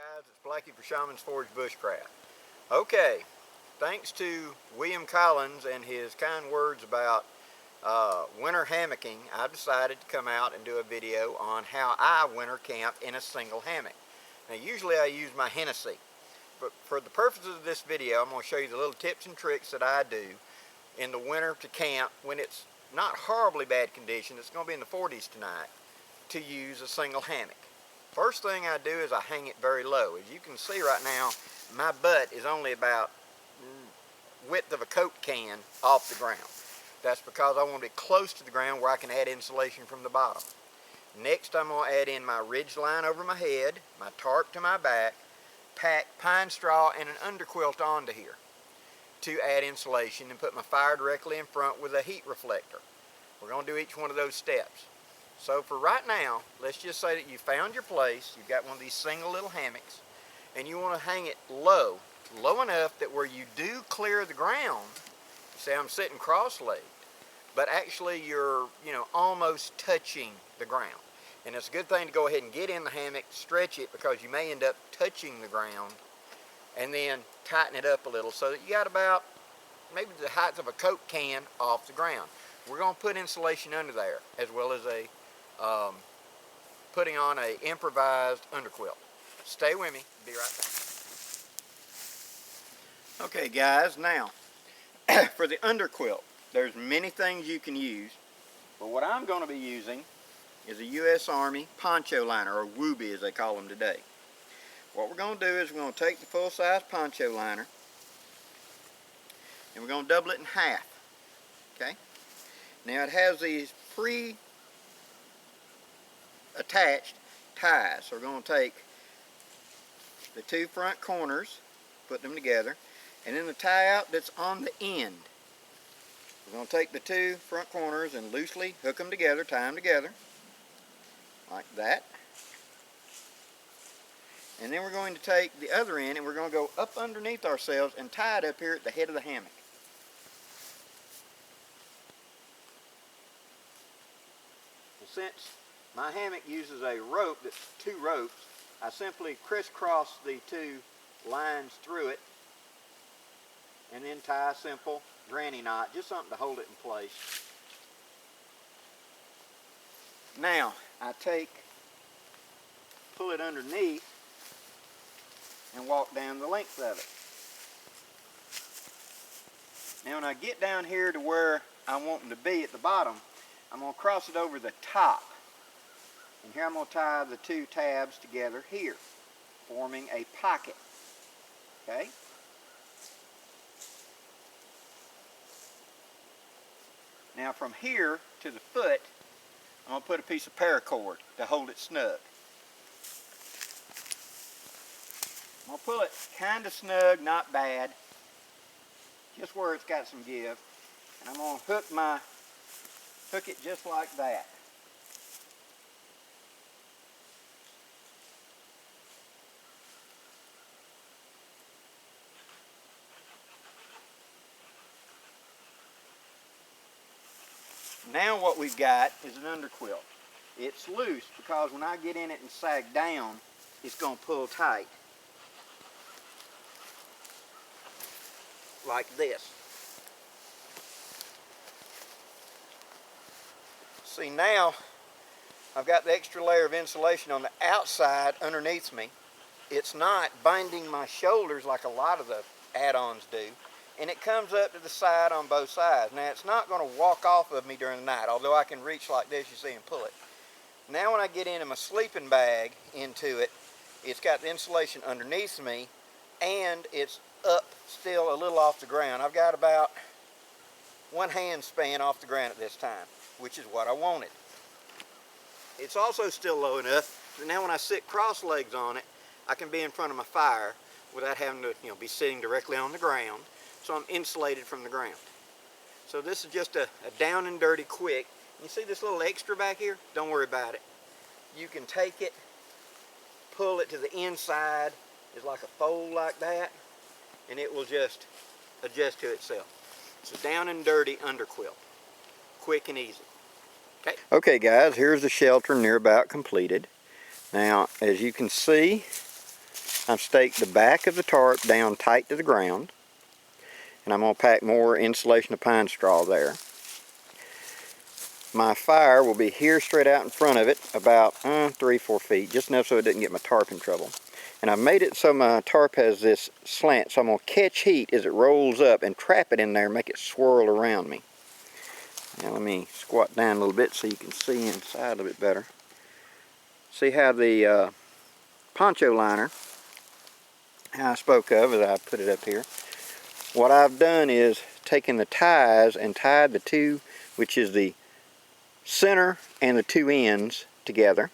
Guys, it's Blackie for Shaman's Forge Bushcraft. Okay, thanks to William Collins and his kind words about winter hammocking, I decided to come out and do a video on how I winter camp in a single hammock. Now usually I use my Hennessy, but for the purposes of this video I'm going to show you the little tips and tricks that I do in the winter to camp when it's not horribly bad condition. It's going to be in the 40s tonight, to use a single hammock. First thing I do is I hang it very low. As you can see right now, my butt is only about width of a Coke can off the ground. That's because I want it close to the ground where I can add insulation from the bottom. Next, I'm going to add in my ridge line over my head, my tarp to my back, pack pine straw and an underquilt onto here to add insulation, and put my fire directly in front with a heat reflector. We're going to do each one of those steps. So for right now, let's just say that you found your place, you've got one of these single little hammocks, and you want to hang it low enough that where you do clear the ground, say I'm sitting cross-legged, but actually you're, almost touching the ground. And it's a good thing to go ahead and get in the hammock, stretch it, because you may end up touching the ground, and then tighten it up a little so that you got about maybe the height of a Coke can off the ground. We're going to put insulation under there, as well as putting on a improvised underquilt. Stay with me, be right back. Okay guys, now for the underquilt, there's many things you can use, but what I'm going to be using is a U.S. Army poncho liner, or wooby as they call them today. What we're going to do is we're going to take the full-size poncho liner and we're going to double it in half. Okay? Now it has these pre-attached ties. So we're going to take the two front corners, put them together, and then the tie out that's on the end. We're going to take the two front corners and loosely hook them together, tie them together, like that. And then we're going to take the other end and we're going to go up underneath ourselves and tie it up here at the head of the hammock. Since my hammock uses a rope that's two ropes, I simply crisscross the two lines through it and then tie a simple granny knot, just something to hold it in place. Now I pull it underneath and walk down the length of it. Now when I get down here to where I want them to be at the bottom, I'm going to cross it over the top. And here I'm going to tie the two tabs together here, forming a pocket. Okay? Now from here to the foot, I'm going to put a piece of paracord to hold it snug. I'm going to pull it kind of snug, not bad, just where it's got some give. And I'm going to hook it just like that. Now what we've got is an underquilt. It's loose because when I get in it and sag down, it's going to pull tight. Like this. See, now I've got the extra layer of insulation on the outside underneath me. It's not binding my shoulders like a lot of the add-ons do, and it comes up to the side on both sides. Now it's not going to walk off of me during the night, although I can reach like this, you see, and pull it. Now when I get into my sleeping bag into it, it's got the insulation underneath me and it's up still a little off the ground. I've got about one hand span off the ground at this time, which is what I wanted. It's also still low enough that now when I sit cross legs on it, I can be in front of my fire without having to be sitting directly on the ground, so I'm insulated from the ground. So this is just a down and dirty quick. You see this little extra back here? Don't worry about it. You can take it, pull it to the inside. It's like a fold like that, and it will just adjust to itself. It's a down and dirty underquilt. Quick and easy. Okay guys, here's the shelter near about completed. Now as you can see, I've staked the back of the tarp down tight to the ground, and I'm going to pack more insulation of pine straw there. My fire will be here straight out in front of it, about 3-4 feet, just enough so it doesn't get my tarp in trouble. And I've made it so my tarp has this slant, so I'm going to catch heat as it rolls up and trap it in there and make it swirl around me. Now let me squat down a little bit so you can see inside a little bit better. See how the poncho liner, how I spoke of as I put it up here. What I've done is taken the ties and tied the two, which is the center and the two ends together.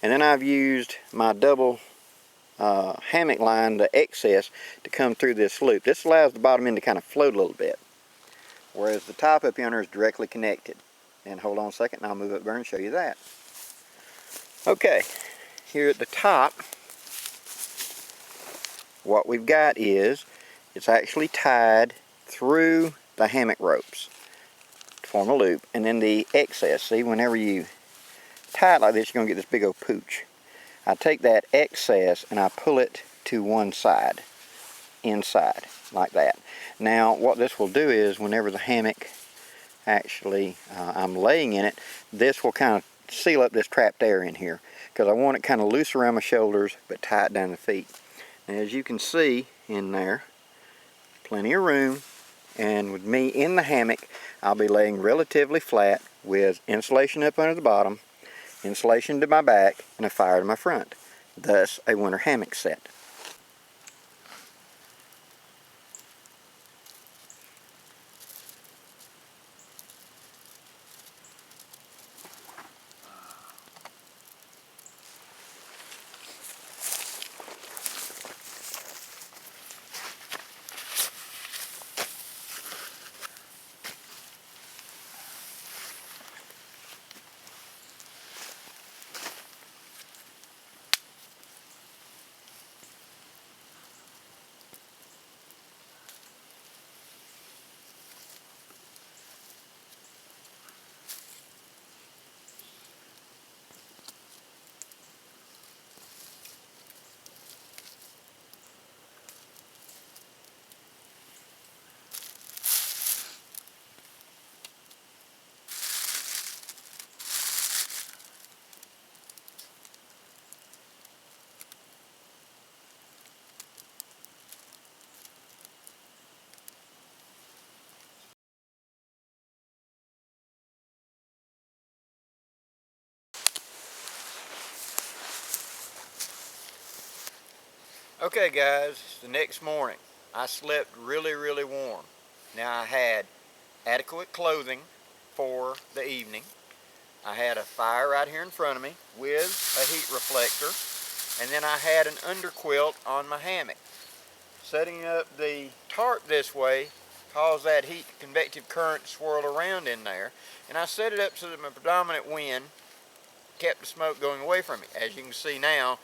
And then I've used my double hammock line, the excess, to come through this loop. This allows the bottom end to kind of float a little bit, whereas the top up yonder is directly connected. And hold on a second and I'll move up there and show you that. Okay, here at the top, what we've got is it's actually tied through the hammock ropes to form a loop, and then the excess, see, whenever you tie it like this, you're going to get this big old pooch. I take that excess and I pull it to one side, inside, like that. Now what this will do is whenever the hammock actually, I'm laying in it, this will kind of seal up this trapped air in here, because I want it kind of loose around my shoulders but tight down the feet. Now, as you can see in there, plenty of room, and with me in the hammock, I'll be laying relatively flat with insulation up under the bottom, insulation to my back, and a fire to my front. Thus, a winter hammock set. Okay guys, the next morning, I slept really warm. Now I had adequate clothing for the evening. I had a fire right here in front of me with a heat reflector, and then I had an underquilt on my hammock. Setting up the tarp this way caused that heat convective current to swirl around in there, and I set it up so that my predominant wind kept the smoke going away from me. As you can see now,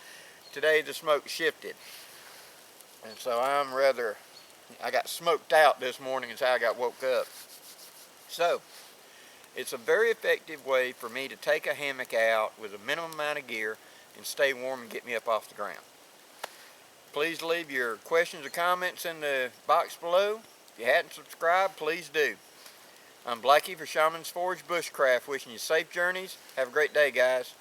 today the smoke shifted. And so I got smoked out this morning until I got woke up. So, it's a very effective way for me to take a hammock out with a minimum amount of gear and stay warm and get me up off the ground. Please leave your questions or comments in the box below. If you hadn't subscribed, please do. I'm Blackie for Shaman's Forge Bushcraft, wishing you safe journeys. Have a great day, guys.